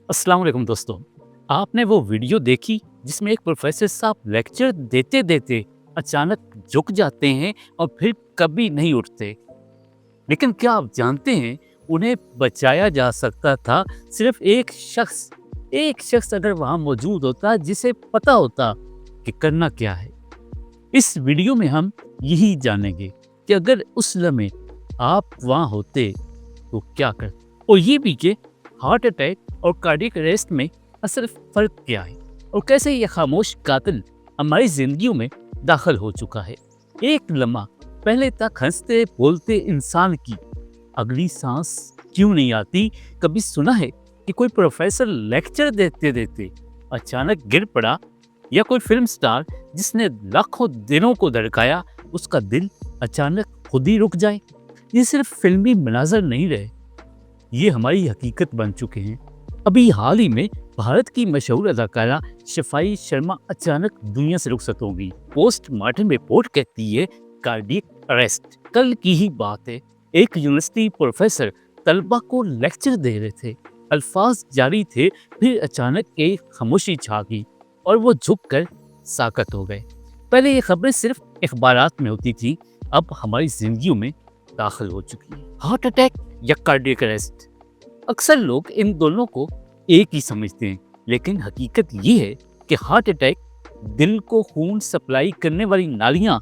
अस्सलाम वालेकुम दोस्तों। आपने वो वीडियो देखी जिसमें एक प्रोफेसर साहब लेक्चर देते देते अचानक झुक जाते हैं और फिर कभी नहीं उठते। लेकिन क्या आप जानते हैं उन्हें बचाया जा सकता था। सिर्फ एक शख्स अगर वहां मौजूद होता जिसे पता होता कि करना क्या है। इस वीडियो में हम यही जानेंगे कि अगर उस लम्हे आप वहां होते तो क्या करते, और ये भी कि हार्ट अटैक और कार्डियक अरेस्ट में असल फर्क क्या है और कैसे ये खामोश कातिल हमारी जिंदगियों में दाखिल हो चुका है। एक लम्हा पहले तक हंसते बोलते इंसान की अगली सांस क्यों नहीं आती। कभी सुना है कि कोई प्रोफेसर लेक्चर देते देते अचानक गिर पड़ा, या कोई फिल्म स्टार जिसने लाखों दिलों को धड़काया उसका दिल अचानक खुद ही रुक जाए। ये सिर्फ फिल्मी मनाजर नहीं रहे, ये हमारी हकीकत बन चुके हैं। अभी हाल ही में भारत की मशहूर अदाकारा शफाई शर्मा अचानक दुनिया से रुखसत हो गई। पोस्टमार्टम रिपोर्ट कहती है कार्डियक अरेस्ट। कल की ही बात है, एक यूनिवर्सिटी प्रोफेसर तलबा को लेक्चर दे रहे थे, अल्फाज जारी थे, फिर अचानक एक खामोशी छा गई और वो झुककर साकत हो गए। पहले ये खबरें सिर्फ अखबारात में होती थी, अब हमारी जिंदगियों में दाखिल हो चुकी है। हार्ट अटैक या कार्डियक अरेस्ट, अक्सर लोग इन दोनों को एक ही समझते हैं, लेकिन हकीकत ये है कि हार्ट अटैक दिल को खून सप्लाई करने वाली नालियां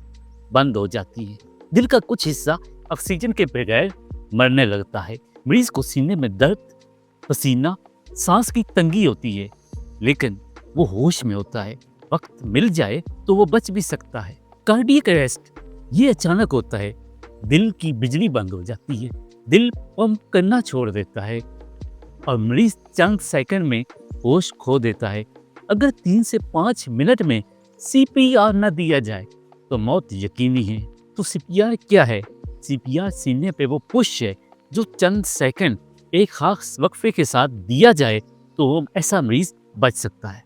बंद हो जाती है। दिल का कुछ हिस्सा ऑक्सीजन के बगैर मरने लगता है। मरीज को सीने में दर्द, पसीना, सांस की तंगी होती है, लेकिन वो होश में होता है। वक्त मिल जाए तो वो बच भी सकता है। कार्डियक अरेस्ट ये अचानक होता है, दिल की बिजली बंद हो जाती है, दिल पंप करना छोड़ देता है और मरीज चंद सेकंड में होश खो देता है। अगर 3 से 5 मिनट में सीपीआर न दिया जाए तो मौत यकीनी है। तो सीपीआर क्या है? सीपीआर सीने पे वो पुश है जो चंद सेकंड एक खास वक्फे के साथ दिया जाए तो ऐसा मरीज बच सकता है।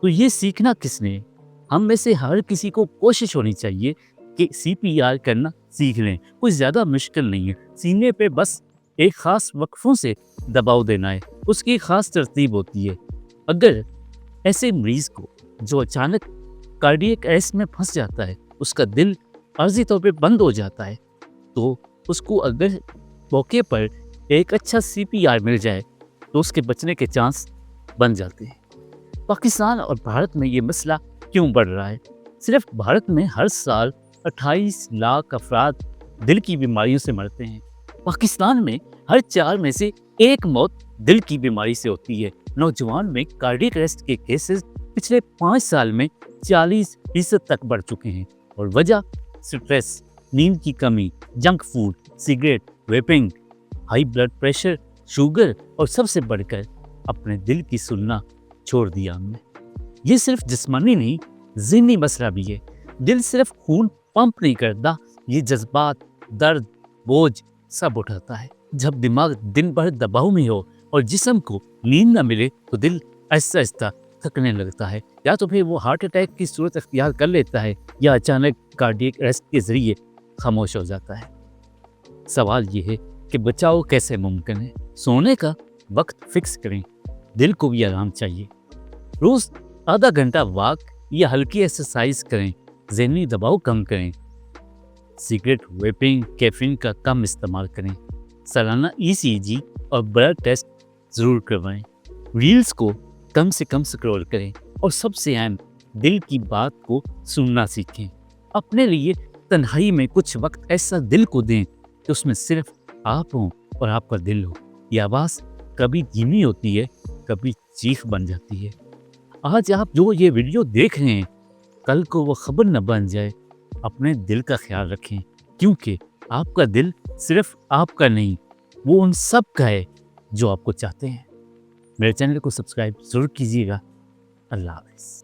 तो ये सीखना किसने? हम में से हर किसी को कोशिश होनी चाहिए कि सीपीआर करना सीख लें। कुछ ज़्यादा मुश्किल नहीं है, सीने पे बस एक खास वक्फों से दबाव देना है, उसकी खास तरतीब होती है। अगर ऐसे मरीज को जो अचानक कार्डियक अरेस्ट में फंस जाता है, उसका दिल अर्जी तौर पे बंद हो जाता है, तो उसको अगर मौके पर एक अच्छा सीपीआर मिल जाए तो उसके बचने के चांस बन जाते हैं। पाकिस्तान और भारत में ये मसला क्यों बढ़ रहा है? सिर्फ भारत में हर साल 28 लाख अफराद दिल की बीमारियों से मरते हैं। पाकिस्तान में हर 4 में से 1 मौत दिल की बीमारी से होती है। नौजवान में कार्डियक अरेस्ट के केसेस पिछले 5 साल में 40% तक बढ़ चुके हैं, और वजह स्ट्रेस, नींद की कमी, junk food, cigarette, vaping, high blood pressure, sugar और सबसे बढ़कर अपने दिल की सुनना छोड़ दिया हमने। ये सिर्फ जिस्मानी नहीं, ज़हनी मसला भी है। दिल सिर्फ खून पंप नहीं करता, ये जज्बात, दर्द, बोझ सब उठाता है। जब दिमाग दिन भर दबाव में हो और जिस्म को नींद न मिले तो दिल आहिस्ता आहिस्ता थकने लगता है, या तो फिर वो हार्ट अटैक की सूरत अख्तियार कर लेता है या अचानक कार्डियक अरेस्ट के जरिए खामोश हो जाता है। सवाल ये है कि बचाव कैसे मुमकिन है? सोने का वक्त फिक्स करें, दिल को भी आराम चाहिए। रोज आधा घंटा वॉक या हल्की एक्सरसाइज करें, ज़हनी दबाव कम करें। सिगरेट, वेपिंग, कैफीन का कम इस्तेमाल करें। सालाना ईसीजी और ब्लड टेस्ट ज़रूर करवाएं। रील्स को कम से कम स्क्रॉल करें, और सबसे अहम, दिल की बात को सुनना सीखें। अपने लिए तन्हाई में कुछ वक्त ऐसा दिल को दें कि उसमें सिर्फ आप हों और आपका दिल हो। ये आवाज़ कभी धीमी होती है, कभी चीख बन जाती है। आज आप जो ये वीडियो देख रहे हैं, कल को वो खबर न बन जाए। अपने दिल का ख्याल रखें, क्योंकि आपका दिल सिर्फ आपका नहीं, वो उन सब का है जो आपको चाहते हैं। मेरे चैनल को सब्सक्राइब जरूर कीजिएगा। अल्लाह हाफ़िज़।